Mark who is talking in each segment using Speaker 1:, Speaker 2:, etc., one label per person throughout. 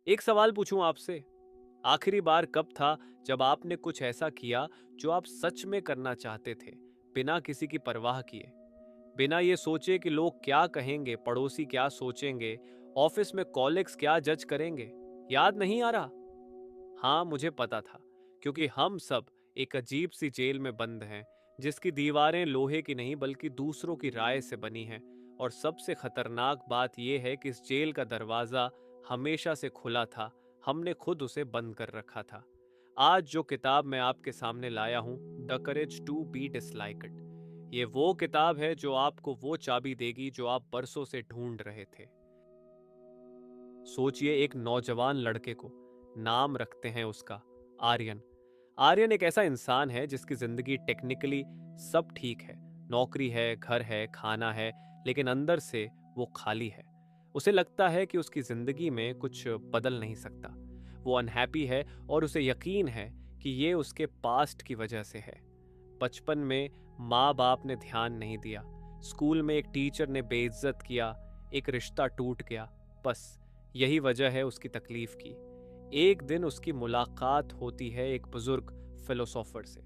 Speaker 1: एक सवाल पूछूं आपसे, आखिरी बार कब था जब आपने कुछ ऐसा किया जो आप सच में करना चाहते थे, बिना किसी की परवाह किए, बिना ये सोचे कि लोग क्या कहेंगे, पड़ोसी क्या सोचेंगे, ऑफिस में कॉलिग्स क्या जज करेंगे? याद नहीं आ रहा? हाँ, मुझे पता था, क्योंकि हम सब एक अजीब सी जेल में बंद हैं, जिसकी दीवारें लोहे की नहीं बल्कि दूसरों की राय से बनी हैं। और सबसे खतरनाक बात यह है कि इस जेल का दरवाजा हमेशा से खुला था, हमने खुद उसे बंद कर रखा था। आज जो किताब मैं आपके सामने लाया हूं, the courage to be disliked, ये वो किताब है जो आपको वो चाबी देगी जो आप बरसों से ढूंढ रहे थे। सोचिए एक नौजवान लड़के को, नाम रखते हैं उसका आर्यन। आर्यन एक ऐसा इंसान है जिसकी जिंदगी टेक्निकली सब ठीक है, नौकरी है, घर है, खाना है, लेकिन अंदर से वो खाली है। उसे लगता है कि उसकी जिंदगी में कुछ बदल नहीं सकता। वो अनहैप्पी है और उसे यकीन है कि ये उसके पास्ट की वजह से है। बचपन में माँ बाप ने ध्यान नहीं दिया, स्कूल में एक टीचर ने बेइज्जत किया, एक रिश्ता टूट गया, बस यही वजह है उसकी तकलीफ की। एक दिन उसकी मुलाकात होती है एक बुजुर्ग फिलोसोफर से,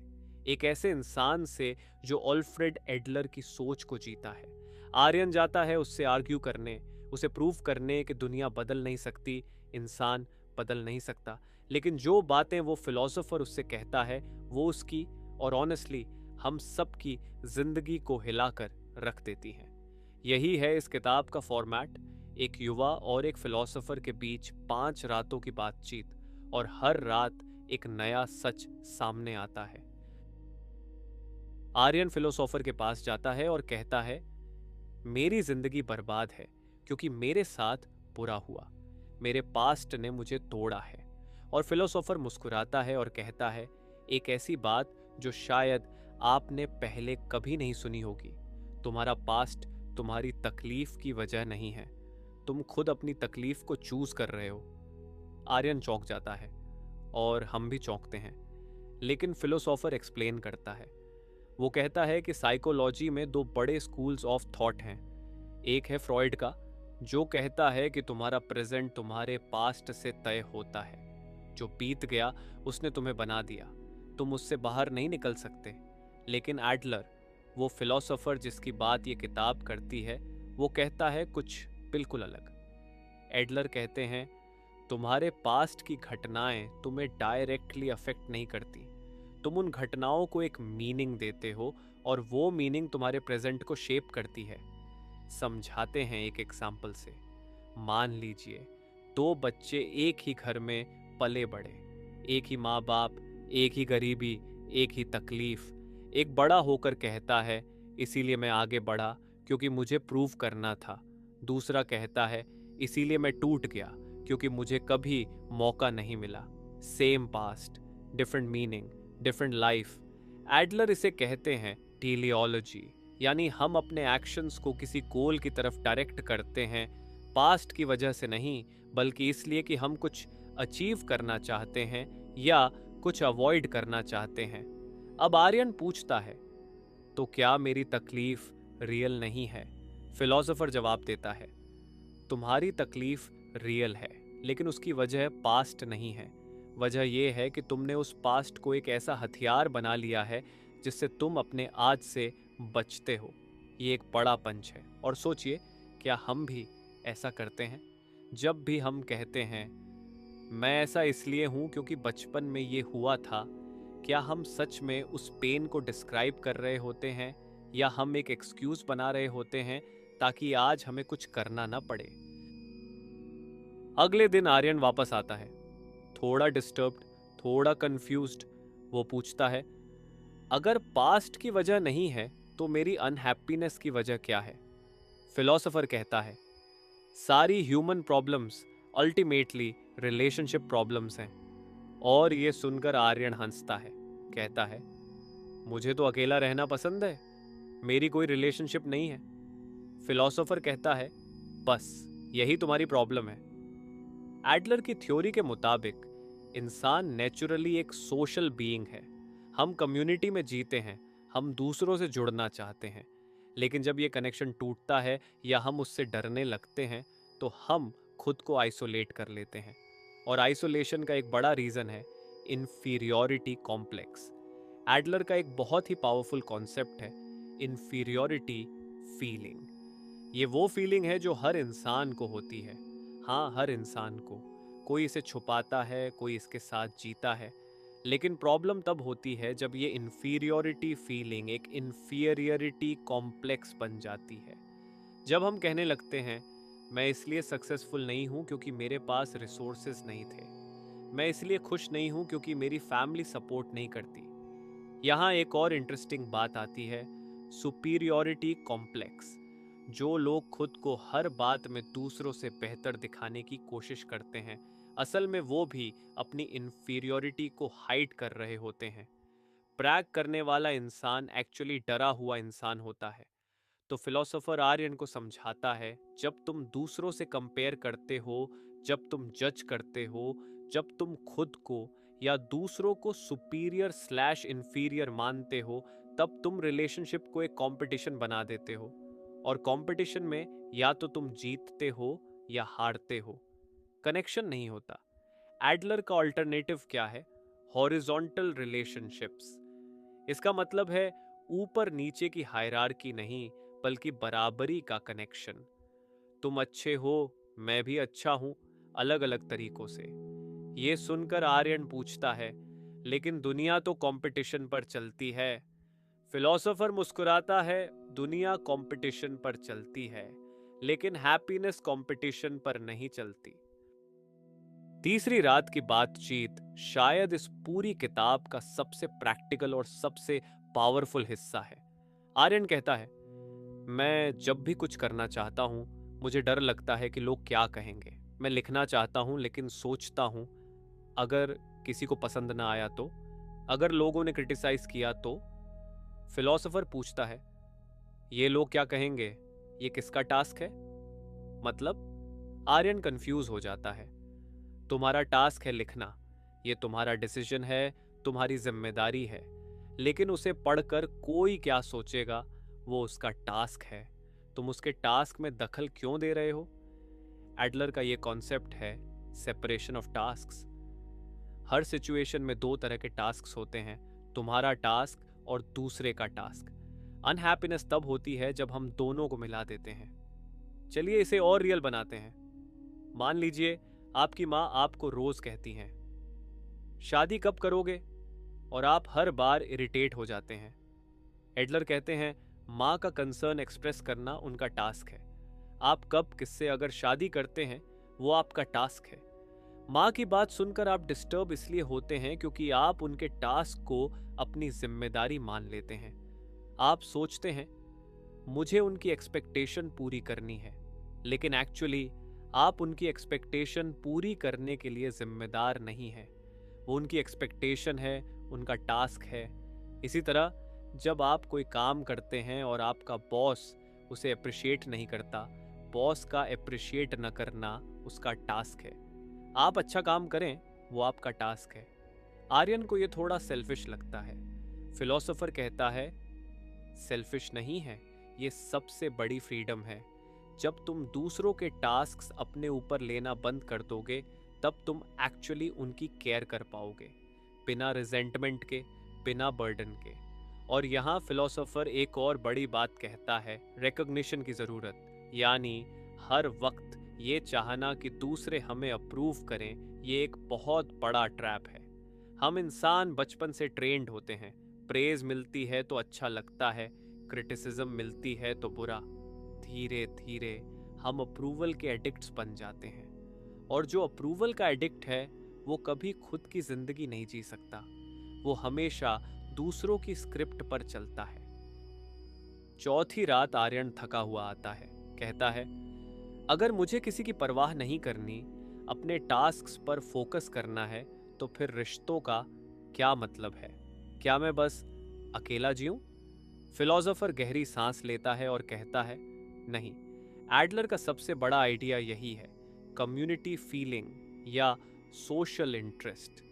Speaker 1: एक ऐसे इंसान से जो ऑल्फ्रेड एडलर की सोच को जीता है। आर्यन जाता है उससे आर्ग्यू करने, उसे प्रूव करने कि दुनिया बदल नहीं सकती, इंसान बदल नहीं सकता। लेकिन जो बातें वो फिलोसोफर उससे कहता है वो उसकी और ऑनेस्टली हम सब की जिंदगी को हिलाकर रख देती हैं। यही है इस किताब का फॉर्मेट, एक युवा और एक फिलोसोफर के बीच 5 रातों की बातचीत, और हर रात एक नया सच सामने आता है। आर्यन फिलोसोफर के पास जाता है और कहता है, मेरी जिंदगी बर्बाद है क्योंकि मेरे साथ बुरा हुआ, मेरे पास्ट ने मुझे तोड़ा है। और फिलोसोफर मुस्कुराता है और कहता है, एक ऐसी बात जो शायद आपने पहले कभी नहीं सुनी होगी, तुम्हारा पास्ट तुम्हारी तकलीफ की वजह नहीं है, तुम खुद अपनी तकलीफ को चूज कर रहे हो। आर्यन चौंक जाता है और हम भी चौंकते हैं, लेकिन फिलोसोफर एक्सप्लेन करता है। वो कहता है कि साइकोलॉजी में दो बड़े स्कूल्स ऑफ थॉट हैं। एक है फ्रॉइड का, जो कहता है कि तुम्हारा प्रेजेंट तुम्हारे पास्ट से तय होता है, जो बीत गया उसने तुम्हें बना दिया, तुम उससे बाहर नहीं निकल सकते। लेकिन एडलर, वो फिलोसोफर जिसकी बात ये किताब करती है, वो कहता है कुछ बिल्कुल अलग। एडलर कहते हैं, तुम्हारे पास्ट की घटनाएं तुम्हें डायरेक्टली अफेक्ट नहीं करती, तुम उन घटनाओं को एक मीनिंग देते हो और वो मीनिंग तुम्हारे प्रेजेंट को शेप करती है। समझाते हैं एक एग्जाम्पल से। मान लीजिए दो बच्चे एक ही घर में पले बड़े, एक ही माँ बाप, एक ही गरीबी, एक ही तकलीफ। एक बड़ा होकर कहता है, इसीलिए मैं आगे बढ़ा क्योंकि मुझे प्रूव करना था। दूसरा कहता है, इसीलिए मैं टूट गया क्योंकि मुझे कभी मौका नहीं मिला। Same past, different meaning, different life. Adler इसे कहते हैं टीलियोलॉजी, यानी हम अपने एक्शंस को किसी गोल की तरफ डायरेक्ट करते हैं, पास्ट की वजह से नहीं, बल्कि इसलिए कि हम कुछ अचीव करना चाहते हैं या कुछ अवॉइड करना चाहते हैं। अब आर्यन पूछता है, तो क्या मेरी तकलीफ रियल नहीं है? फिलोसोफर जवाब देता है, तुम्हारी तकलीफ रियल है, लेकिन उसकी वजह पास्ट नहीं है। वजह यह है कि तुमने उस पास्ट को एक ऐसा हथियार बना लिया है जिससे तुम अपने आज से बचते हो। ये एक बड़ा पंच है। और सोचिए, क्या हम भी ऐसा करते हैं? जब भी हम कहते हैं, मैं ऐसा इसलिए हूं क्योंकि बचपन में ये हुआ था, क्या हम सच में उस पेन को डिस्क्राइब कर रहे होते हैं, या हम एक एक्सक्यूज बना रहे होते हैं ताकि आज हमें कुछ करना ना पड़े? अगले दिन आर्यन वापस आता है, थोड़ा डिस्टर्ब्ड, थोड़ा कंफ्यूज्ड। वो पूछता है, अगर पास्ट की वजह नहीं है तो मेरी अनहैप्पीनेस की वजह क्या है? फिलोसोफर कहता है, सारी human problems ultimately relationship problems हैं। और ये सुनकर आर्यन हंसता है, कहता है, मुझे तो अकेला रहना पसंद है, मेरी कोई रिलेशनशिप नहीं है। फिलोसोफर कहता है, बस यही तुम्हारी प्रॉब्लम है। एडलर की थ्योरी के मुताबिक इंसान नेचुरली एक सोशल बीइंग है। हम कम्युनिटी में जीते हैं, हम दूसरों से जुड़ना चाहते हैं। लेकिन जब ये कनेक्शन टूटता है या हम उससे डरने लगते हैं तो हम खुद को आइसोलेट कर लेते हैं। और आइसोलेशन का एक बड़ा रीज़न है इन्फीरियोरिटी कॉम्प्लेक्स। एडलर का एक बहुत ही पावरफुल कॉन्सेप्ट है इन्फीरियोरिटी फीलिंग। ये वो फीलिंग है जो हर इंसान को होती है। हाँ, हर इंसान को। कोई इसे छुपाता है, कोई इसके साथ जीता है। लेकिन प्रॉब्लम तब होती है जब ये इन्फीरियोरिटी फीलिंग एक इन्फीरियरिटी कॉम्प्लेक्स बन जाती है। जब हम कहने लगते हैं मैं इसलिए सक्सेसफुल नहीं हूँ क्योंकि मेरे पास रिसोर्सेज नहीं थे, मैं इसलिए खुश नहीं हूँ क्योंकि मेरी फैमिली सपोर्ट नहीं करती। यहाँ एक और इंटरेस्टिंग बात आती है सुपीरियॉरिटी कॉम्प्लेक्स। जो लोग खुद को हर बात में दूसरों से बेहतर दिखाने की कोशिश करते हैं, असल में वो भी अपनी इन्फीरियॉरिटी को हाइड कर रहे होते हैं। ब्रैग करने वाला इंसान एक्चुअली डरा हुआ इंसान होता है। तो फिलोसोफर आर्यन को समझाता है जब तुम दूसरों से कंपेयर करते हो, जब तुम जज करते हो, जब तुम खुद को या दूसरों को सुपीरियर स्लैश इंफीरियर मानते हो, तब तुम रिलेशनशिप को एक कंपटीशन बना देते हो। और कंपटीशन में या तो तुम जीतते हो या हारते हो, कनेक्शन नहीं होता। एडलर का ऑल्टरनेटिव क्या है? Horizontal relationships. इसका मतलब है ऊपर नीचे की हायरार्की नहीं, बल्कि बराबरी का कनेक्शन। तुम अच्छे हो, मैं भी अच्छा हूं, अलग अलग तरीकों से। ये सुनकर आर्यन पूछता है, लेकिन दुनिया तो कंपटीशन पर चलती है। फिलोसोफर मुस्कुराता है, दुनिया कंपटीशन पर चलती है, लेकिन हैप्पीनेस कंपटीशन पर नहीं चलती। तीसरी रात की बातचीत शायद इस पूरी किताब का सबसे प्रैक्टिकल और सबसे पावरफुल हिस्सा है। आर्यन कहता है, मैं जब भी कुछ करना चाहता हूं, मुझे डर लगता है कि लोग क्या कहेंगे। मैं लिखना चाहता हूं, लेकिन सोचता हूं अगर किसी को पसंद ना आया तो, अगर लोगों ने क्रिटिसाइज किया तो। फिलोसोफर पूछता है, ये लोग क्या कहेंगे, ये किसका टास्क है? मतलब आर्यन कंफ्यूज हो जाता है। तुम्हारा टास्क है लिखना, ये तुम्हारा डिसीजन है, तुम्हारी जिम्मेदारी है। लेकिन उसे पढ़कर कोई क्या सोचेगा, वो उसका टास्क है। तुम उसके टास्क में दखल क्यों दे रहे हो? एडलर का ये कॉन्सेप्ट है separation of tasks. Her situation में दो तरह के टास्क्स होते हैं, तुम्हारा टास्क और दूसरे का टास्क। अनहैप्पीनेस तब होती है जब हम दोनों को मिला देते हैं। चलिए इसे और रियल बनाते हैं। मान लीजिए आपकी माँ आपको रोज कहती हैं, शादी कब करोगे? और आप हर बार इरिटेट हो जाते हैं। एडलर कहते हैं, माँ का कंसर्न एक्सप्रेस करना उनका टास्क है। आप कब किससे अगर शादी करते हैं, वो आपका टास्क है। माँ की बात सुनकर आप डिस्टर्ब इसलिए होते हैं क्योंकि आप उनके टास्क को अपनी जिम्मेदारी मान लेते हैं। आप सोचते हैं मुझे उनकी एक्सपेक्टेशन पूरी करनी है, लेकिन एक्चुअली आप उनकी एक्सपेक्टेशन पूरी करने के लिए जिम्मेदार नहीं है। वो उनकी एक्सपेक्टेशन है, उनका टास्क है। इसी तरह जब आप कोई काम करते हैं और आपका बॉस उसे अप्रिशिएट नहीं करता, बॉस का अप्रिशिएट न करना उसका टास्क है। आप अच्छा काम करें, वो आपका टास्क है। आर्यन को ये थोड़ा सेल्फिश लगता है। फिलोसोफर कहता है, सेल्फिश नहीं है, ये सबसे बड़ी फ्रीडम है। जब तुम दूसरों के टास्क्स अपने ऊपर लेना बंद कर दोगे, तब तुम एक्चुअली उनकी केयर कर पाओगे, बिना रिजेंटमेंट के, बिना बर्डन के। और यहाँ फिलोसोफर एक और बड़ी बात कहता है, रिकॉग्निशन की ज़रूरत। यानी हर वक्त ये चाहना कि दूसरे हमें अप्रूव करें, ये एक बहुत बड़ा ट्रैप है। हम इंसान बचपन से ट्रेंड होते हैं, प्रेज मिलती है तो अच्छा लगता है, क्रिटिसिज्म मिलती है तो बुरा। धीरे धीरे हम अप्रूवल के एडिक्ट्स बन जाते हैं, और जो अप्रूवल का एडिक्ट है वो कभी खुद की जिंदगी नहीं जी सकता। वो हमेशा दूसरों की स्क्रिप्ट पर चलता है। चौथी रात आर्यन थका हुआ आता है। कहता है, अगर मुझे किसी की परवाह नहीं करनी, अपने टास्क्स पर फोकस करना है, तो फिर रिश्तों का क्या मतलब है? क्या मैं बस अकेला जीऊं? फिलोसोफर गहरी सांस लेता है और कहता है, नहीं। एडलर का सबसे बड़ा आइडिया यही है, कम्युनिटी फीलिंग या सोशल इंटरेस्ट।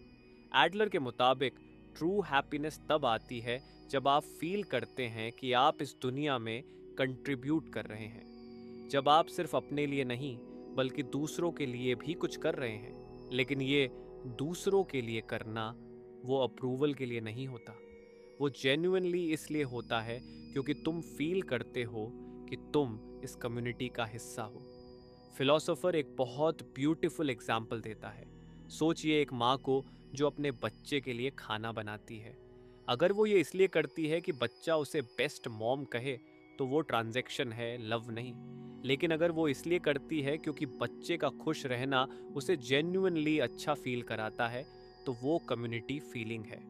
Speaker 1: एडलर के मुताबिक ट्रू हैप्पीनेस तब आती है जब आप फील करते हैं कि आप इस दुनिया में कंट्रीब्यूट कर रहे हैं, जब आप सिर्फ अपने लिए नहीं बल्कि दूसरों के लिए भी कुछ कर रहे हैं। लेकिन ये दूसरों के लिए करना वो अप्रूवल के लिए नहीं होता। वो जेन्युइनली इसलिए होता है क्योंकि तुम फील करते हो कि तुम इस कम्युनिटी का हिस्सा हो। फिलोसोफर एक बहुत ब्यूटीफुल एग्जाम्पल देता है। सोचिए एक माँ को जो अपने बच्चे के लिए खाना बनाती है। अगर वो ये इसलिए करती है कि बच्चा उसे बेस्ट मॉम कहे तो वो ट्रांजैक्शन है, लव नहीं। लेकिन अगर वो इसलिए करती है क्योंकि बच्चे का खुश रहना उसे जेन्युइनली अच्छा फील कराता है तो वो कम्युनिटी फीलिंग है।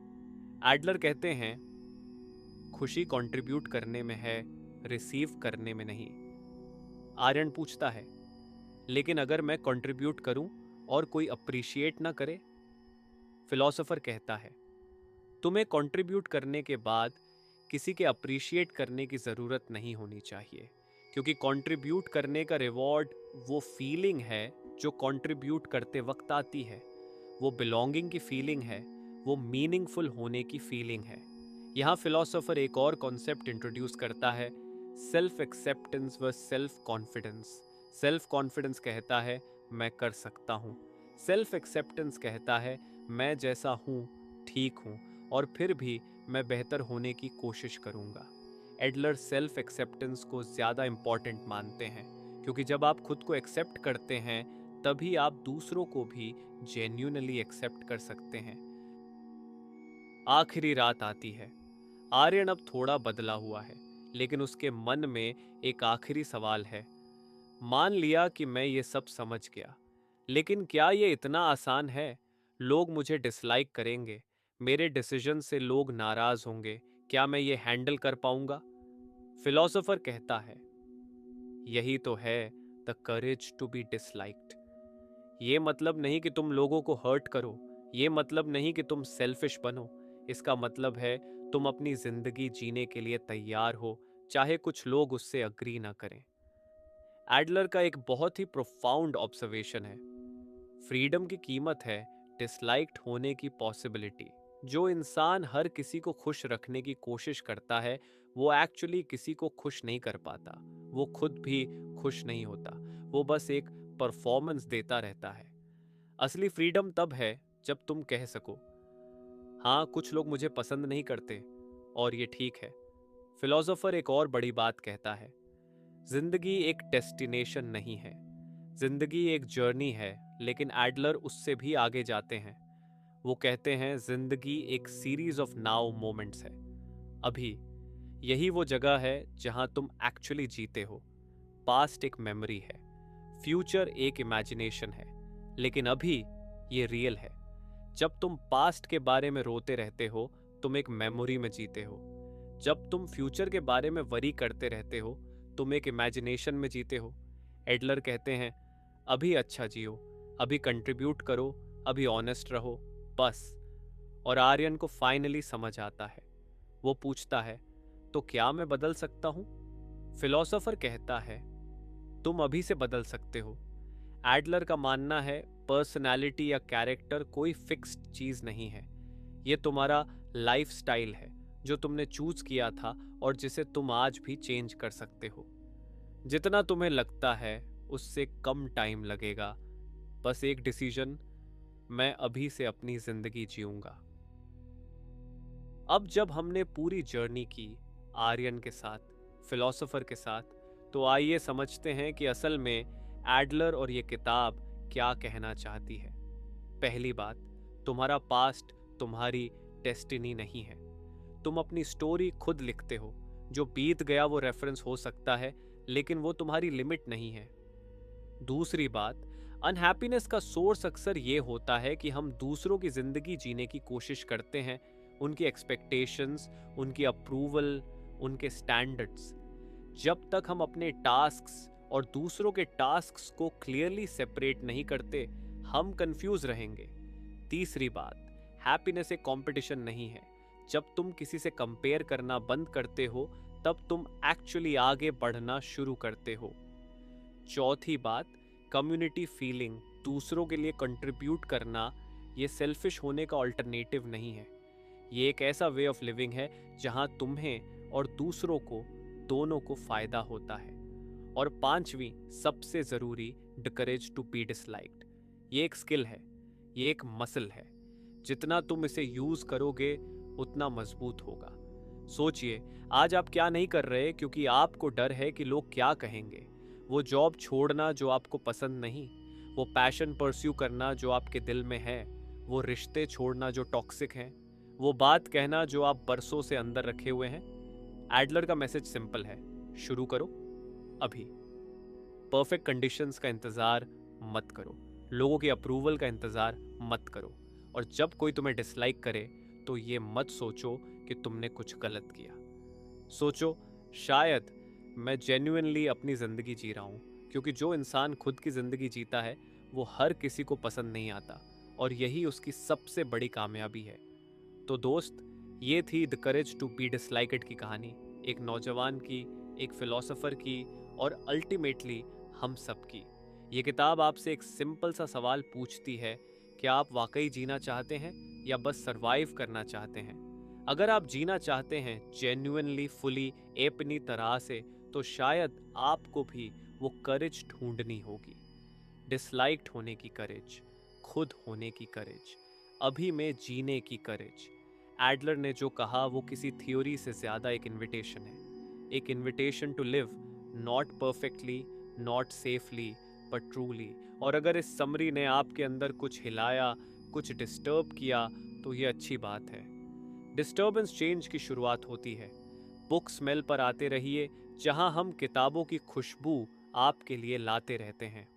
Speaker 1: एडलर कहते हैं खुशी कंट्रीब्यूट करने में है, रिसीव करने में नहीं। आर्यन पूछता है लेकिन अगर मैं कंट्रीब्यूट करूं और कोई अप्रिशिएट ना करे? फिलोसोफर कहता है तुम्हें कंट्रीब्यूट करने के बाद किसी के अप्रिशिएट करने की ज़रूरत नहीं होनी चाहिए, क्योंकि कंट्रीब्यूट करने का रिवॉर्ड वो फीलिंग है जो कंट्रीब्यूट करते वक्त आती है। वो बिलोंगिंग की फीलिंग है, वो मीनिंगफुल होने की फीलिंग है। यहाँ फिलोसोफर एक और कॉन्सेप्ट इंट्रोड्यूस करता है, सेल्फ एक्सेप्टेंस व सेल्फ कॉन्फिडेंस। सेल्फ कॉन्फिडेंस कहता है मैं कर सकता हूँ, सेल्फ एक्सेप्टेंस कहता है मैं जैसा हूँ ठीक हूँ और फिर भी मैं बेहतर होने की कोशिश करूँगा। एडलर सेल्फ एक्सेप्टेंस को ज़्यादा इम्पॉर्टेंट मानते हैं, क्योंकि जब आप खुद को एक्सेप्ट करते हैं तभी आप दूसरों को भी जेन्युइनली एक्सेप्ट कर सकते हैं। आखिरी रात आती है। आर्यन अब थोड़ा बदला हुआ है, लेकिन उसके मन में एक आखिरी सवाल है। मान लिया कि मैं ये सब समझ गया, लेकिन क्या ये इतना आसान है? लोग मुझे डिसलाइक करेंगे, मेरे डिसीजन से लोग नाराज होंगे, क्या मैं ये हैंडल कर पाऊंगा? फिलोसोफर कहता है यही तो है the courage to be disliked. ये मतलब नहीं कि तुम लोगों को हर्ट करो, ये मतलब नहीं कि तुम सेल्फिश बनो। इसका मतलब है तुम अपनी जिंदगी जीने के लिए तैयार हो, चाहे कुछ लोग उससे अग्री ना करें। एडलर का एक बहुत ही प्रोफाउंड ऑब्जर्वेशन है, फ्रीडम की कीमत है डिसलाइक्ड होने की पॉसिबिलिटी। जो इंसान हर किसी को खुश रखने की कोशिश करता है वो एक्चुअली किसी को खुश नहीं कर पाता, वो खुद भी खुश नहीं होता, वो बस एक परफॉर्मेंस देता रहता है। असली फ्रीडम तब है जब तुम कह सको हाँ कुछ लोग मुझे पसंद नहीं करते और ये ठीक है। फिलोसोफर एक और बड़ी बात कहता है, जिंदगी एक डेस्टिनेशन नहीं है, जिंदगी एक जर्नी है। लेकिन एडलर उससे भी आगे जाते हैं। वो कहते हैं जिंदगी एक सीरीज ऑफ नाउ मोमेंट्स है। अभी यही वो जगह है जहां तुम एक्चुअली जीते हो। पास्ट एक मेमोरी है, फ्यूचर एक इमेजिनेशन है, लेकिन अभी ये रियल है। जब तुम पास्ट के बारे में रोते रहते हो तुम एक मेमोरी में जीते हो। जब तुम फ्यूचर के बारे में वरी करते रहते हो तुम एक इमेजिनेशन में जीते हो। एडलर कहते हैं अभी अच्छा जियो, अभी कंट्रीब्यूट करो, अभी ऑनेस्ट रहो, बस। और आर्यन को फाइनली समझ आता है। वो पूछता है तो क्या मैं बदल सकता हूं? फिलोसोफर कहता है तुम अभी से बदल सकते हो। एडलर का मानना है पर्सनालिटी या कैरेक्टर कोई फिक्स्ड चीज नहीं है, ये तुम्हारा लाइफ स्टाइल है जो तुमने चूज किया था और जिसे तुम आज भी चेंज कर सकते हो। जितना तुम्हें लगता है उससे कम टाइम लगेगा, बस एक डिसीजन, मैं अभी से अपनी जिंदगी जीऊंगा। अब जब हमने पूरी जर्नी की आर्यन के साथ, फिलोसोफर के साथ, तो आइए समझते हैं कि असल में एडलर और ये किताब क्या कहना चाहती है। पहली बात, तुम्हारा पास्ट तुम्हारी डेस्टिनी नहीं है। तुम अपनी स्टोरी खुद लिखते हो। जो बीत गया वो रेफरेंस हो सकता है, लेकिन वो तुम्हारी लिमिट नहीं है। दूसरी बात, अनहैप्पीनेस का सोर्स अक्सर ये होता है कि हम दूसरों की जिंदगी जीने की कोशिश करते हैं, उनकी एक्सपेक्टेशंस, उनकी अप्रूवल, उनके स्टैंडर्ड्स। जब तक हम अपने टास्क्स और दूसरों के टास्क्स को क्लियरली सेपरेट नहीं करते, हम कंफ्यूज रहेंगे। तीसरी बात, हैप्पीनेस एक कंपटीशन नहीं है। जब तुम किसी से कंपेयर करना बंद करते हो तब तुम एक्चुअली आगे बढ़ना शुरू करते हो। चौथी बात, कम्युनिटी फीलिंग, दूसरों के लिए कंट्रीब्यूट करना, ये सेल्फिश होने का ऑल्टरनेटिव नहीं है। ये एक ऐसा वे ऑफ लिविंग है जहां तुम्हें और दूसरों को दोनों को फायदा होता है। और पांचवी, सबसे जरूरी, the courage to be disliked. ये एक स्किल है, ये एक मसल है, जितना तुम इसे यूज करोगे उतना मजबूत होगा। सोचिए, आज आप क्या नहीं कर रहे क्योंकि आपको डर है कि लोग क्या कहेंगे। वो जॉब छोड़ना जो आपको पसंद नहीं, वो पैशन परस्यू करना जो आपके दिल में है, वो रिश्ते छोड़ना जो टॉक्सिक हैं, वो बात कहना जो आप बरसों से अंदर रखे हुए हैं। एडलर का मैसेज सिंपल है, शुरू करो अभी। परफेक्ट कंडीशंस का इंतजार मत करो, लोगों की अप्रूवल का इंतजार मत करो, और जब कोई तुम्हें डिसलाइक करे तो ये मत सोचो कि तुमने कुछ गलत किया। सोचो, शायद मैं जेन्युइनली अपनी जिंदगी जी रहा हूँ, क्योंकि जो इंसान खुद की जिंदगी जीता है वो हर किसी को पसंद नहीं आता, और यही उसकी सबसे बड़ी कामयाबी है। तो दोस्त, ये थी द करेज टू बी डिसलाइकेड की कहानी, एक नौजवान की, एक फिलोसोफर की, और अल्टीमेटली हम सब की। ये किताब आपसे एक सिंपल सा सवाल पूछती है, क्या आप वाकई जीना चाहते हैं या बस सरवाइव करना चाहते हैं? अगर आप जीना चाहते हैं जेन्युइनली, फुली, अपनी तरह से, तो शायद आपको भी वो करेज ढूंढनी होगी। डिसलाइक्ड होने की करेज, खुद होने की करेज, अभी में जीने की करेज। एडलर ने जो कहा वो किसी थ्योरी से ज्यादा एक इनविटेशन है, एक invitation to live, not perfectly, not safely, but truly. और अगर इस समरी ने आपके अंदर कुछ हिलाया, कुछ डिस्टर्ब किया, तो ये अच्छी बात है। डिस्टर्बेंस चेंज की शुरुआत होती है। बुक स्मेल पर आते रहिए, जहां हम किताबों की खुशबू आपके लिए लाते रहते हैं।